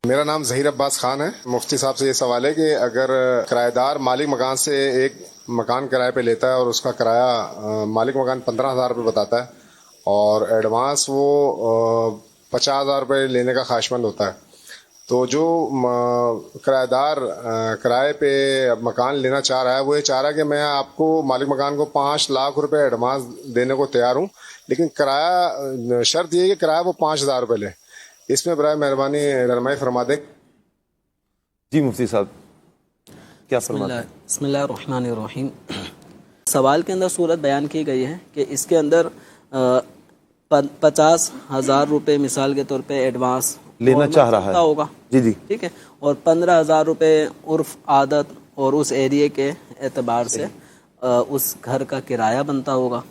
میرا نام ظہیر عباس خان ہے۔ مفتی صاحب سے یہ سوال ہے کہ اگر کرایہ دار مالک مکان سے ایک مکان کرائے پہ لیتا ہے اور اس کا کرایہ مالک مکان 15,000 روپے بتاتا ہے اور ایڈوانس وہ 50,000 روپے لینے کا خواہشمند ہوتا ہے، تو جو کرایہ دار کرائے پہ مکان لینا چاہ رہا ہے وہ یہ چاہ رہا ہے کہ میں آپ کو مالک مکان کو 5 لاکھ روپے ایڈوانس دینے کو تیار ہوں، لیکن کرایہ شرط یہ ہے کہ کرایہ وہ 5,000 روپے لے۔ اس میں برائے مہربانی رہنمائی فرما دیں۔ جی مفتی صاحب کیا فرماتے ہیں؟ بسم اللہ الرحمن الرحیم۔ سوال کے اندر صورت بیان کی گئی ہے کہ اس کے اندر 50,000 روپے مثال کے طور پہ ایڈوانس لینا چاہ رہا ہے ہوگا، جی ٹھیک ہے، اور 15,000 روپے عرف عادت اور اس ایریے کے اعتبار سے اس گھر کا کرایہ بنتا ہوگا۔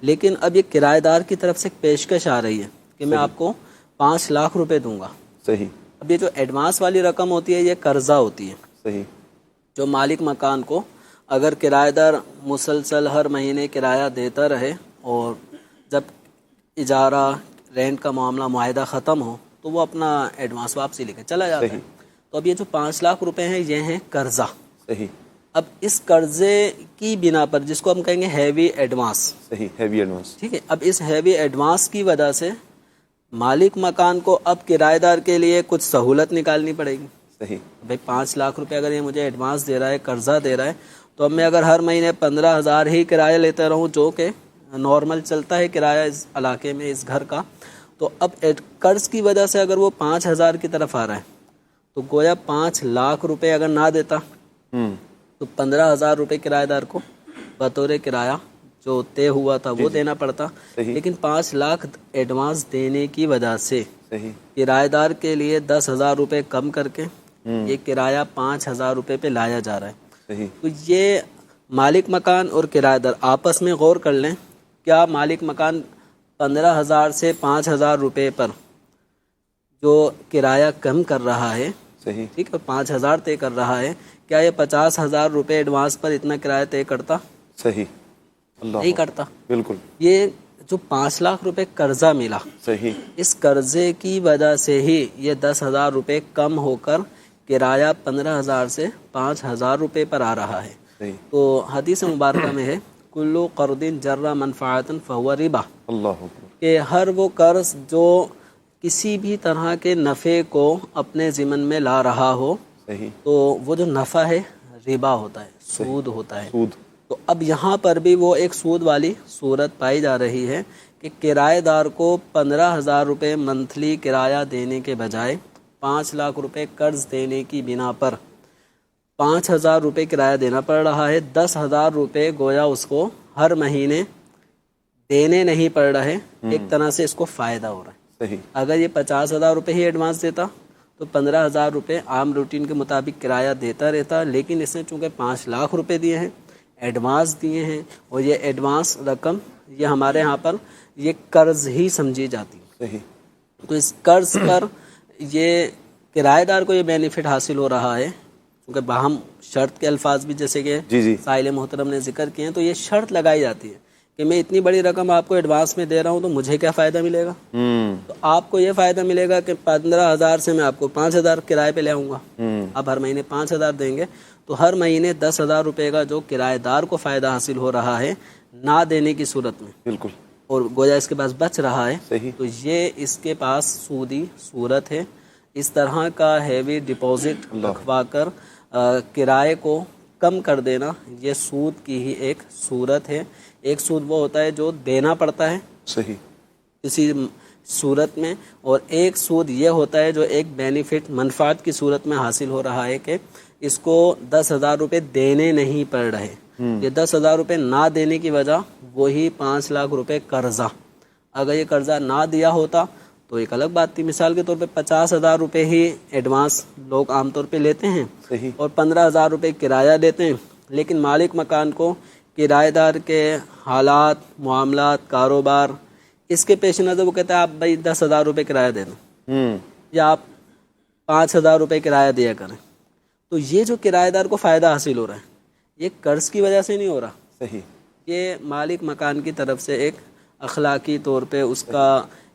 لیکن اب یہ کرایہ دار کی طرف سے ایک پیشکش آ رہی ہے کہ میں آپ کو 5 لاکھ روپے دوں گا۔ صحیح۔ اب یہ جو ایڈوانس والی رقم ہوتی ہے یہ قرضہ ہوتی ہے۔ صحیح۔ جو مالک مکان کو اگر کرایہ دار مسلسل ہر مہینے کرایہ دیتا رہے اور جب اجارہ رینٹ کا معاملہ معاہدہ ختم ہو تو وہ اپنا ایڈوانس واپسی لے کے چلا جاتا ہے۔ تو اب یہ جو 5 لاکھ روپے ہیں یہ ہیں قرضہ۔ صحیح۔ اب اس قرضے کی بنا پر جس کو ہم کہیں گے ہیوی ایڈوانس، صحیح، ہیوی ایڈوانس، ٹھیک ہے، اب اس ہیوی ایڈوانس کی وجہ سے مالک مکان کو اب کرایہ دار کے لیے کچھ سہولت نکالنی پڑے گی۔ صحیح۔ بھائی 5 لاکھ روپے اگر یہ مجھے ایڈوانس دے رہا ہے، قرضہ دے رہا ہے، تو اب میں اگر ہر مہینے 15,000 ہی کرایہ لیتا رہوں جو کہ نارمل چلتا ہے کرایہ اس علاقے میں اس گھر کا، تو اب قرض کی وجہ سے اگر وہ 5,000 کی طرف آ رہا ہے تو گویا 5 لاکھ روپے اگر نہ دیتا تو 15,000 روپے کرایہ دار کو بطور کرایہ جو طے ہوا تھا وہ دینا پڑتا۔ لیکن 5 لاکھ ایڈوانس دینے کی وجہ سے کرایہ دار کے لیے 10,000 روپے کم کر کے یہ کرایہ 5,000 روپے پہ لایا جا رہا ہے۔ تو یہ مالک مکان اور کرایہ دار آپس میں غور کر لیں، کیا مالک مکان 15,000 سے 5,000 روپے پر جو کرایہ کم کر رہا ہے، ٹھیک ہے، 5,000 طے کر رہا ہے، کیا یہ 50,000 روپے ایڈوانس پر اتنا کرایہ طے کرتا؟ صحیح، نہیں کرتا۔ بالکل۔ یہ جو 5 لاکھ روپے قرضہ ملا، صحیح، اس قرضے کی وجہ سے ہی یہ 10,000 روپے کم ہو کر کرایہ 15,000 سے 5,000 روپے پر آ رہا ہے۔ تو حدیث مبارکہ میں ہے کلو قرض جر منفعۃ فہو ربا، کہ ہر وہ قرض جو کسی بھی طرح کے نفع کو اپنے ضمن میں لا رہا ہو تو وہ جو نفع ہے ربا ہوتا ہے، سود ہوتا ہے۔ تو اب یہاں پر بھی وہ ایک سود والی صورت پائی جا رہی ہے کہ کرایہ دار کو 15,000 روپے منتھلی کرایہ دینے کے بجائے 5 لاکھ روپے قرض دینے کی بنا پر 5,000 روپے کرایہ دینا پڑ رہا ہے۔ 10,000 روپے گویا اس کو ہر مہینے دینے نہیں پڑ رہے، ایک طرح سے اس کو فائدہ ہو رہا ہے۔ اگر یہ 50,000 روپے ہی ایڈوانس دیتا تو 15,000 روپے عام روٹین کے مطابق کرایہ دیتا رہتا، لیکن اس نے چونکہ 5 لاکھ روپے دیے ہیں، ایڈوانس دیے ہیں، اور یہ ایڈوانس رقم یہ ہمارے ہاں پر یہ قرض ہی سمجھی جاتی ہے۔ تو اس قرض پر یہ کرایہ دار کو یہ بینیفٹ حاصل ہو رہا ہے، کیونکہ باہم شرط کے الفاظ بھی جیسے کہ سائل محترم نے ذکر کیے ہیں، تو یہ شرط لگائی جاتی ہے کہ میں اتنی بڑی رقم آپ کو ایڈوانس میں دے رہا ہوں تو مجھے کیا فائدہ ملے گا؟ تو آپ کو یہ فائدہ ملے گا کہ 15,000 سے میں آپ کو 5,000 کرائے پہ لے آؤں گا، آپ ہر مہینے 5,000 دیں گے، تو ہر مہینے 10,000 روپے کا جو کرایہ دار کو فائدہ حاصل ہو رہا ہے نہ دینے کی صورت میں، بالکل، اور گویا اس کے پاس بچ رہا ہے، تو یہ اس کے پاس سودی صورت ہے۔ اس طرح کا ہیوی ڈپازٹ رکھوا کر کرائے کو کم کر دینا یہ سود کی ہی ایک صورت ہے۔ ایک سود وہ ہوتا ہے جو دینا پڑتا ہے صحیح کسی صورت میں، اور ایک سود یہ ہوتا ہے جو ایک بینیفٹ منفعت کی صورت میں حاصل ہو رہا ہے کہ اس کو 10,000 روپے دینے نہیں پڑ رہے۔ یہ 10,000 روپے نہ دینے کی وجہ وہی 5 لاکھ روپے قرضہ، اگر یہ قرضہ نہ دیا ہوتا تو ایک الگ بات تھی۔ مثال کے طور پہ 50,000 روپے ہی ایڈوانس لوگ عام طور پہ لیتے ہیں اور 15,000 روپے کرایہ دیتے ہیں، لیکن مالک مکان کو کرایہ دار کے حالات، معاملات، کاروبار اس کے پیش نظر وہ کہتا ہے آپ بھائی 10,000 روپے کرایہ دے دیں یا آپ 5,000 روپے کرایہ دیا کریں، تو یہ جو کرایہ دار کو فائدہ حاصل ہو رہا ہے یہ قرض کی وجہ سے نہیں ہو رہا، صحیح، یہ مالک مکان کی طرف سے ایک اخلاقی طور پہ اس کا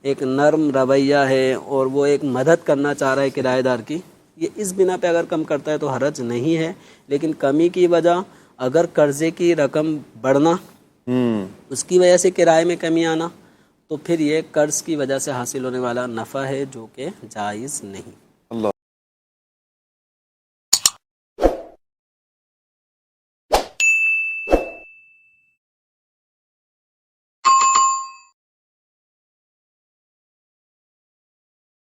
ایک نرم رویہ ہے اور وہ ایک مدد کرنا چاہ رہا ہے کرایہ دار کی، یہ اس بنا پہ اگر کم کرتا ہے تو حرج نہیں ہے. لیکن کمی کی وجہ اگر قرضے کی رقم بڑھنا، اس کی وجہ سے کرائے میں کمی آنا، تو پھر یہ قرض کی وجہ سے حاصل ہونے والا نفع ہے جو کہ جائز نہیں.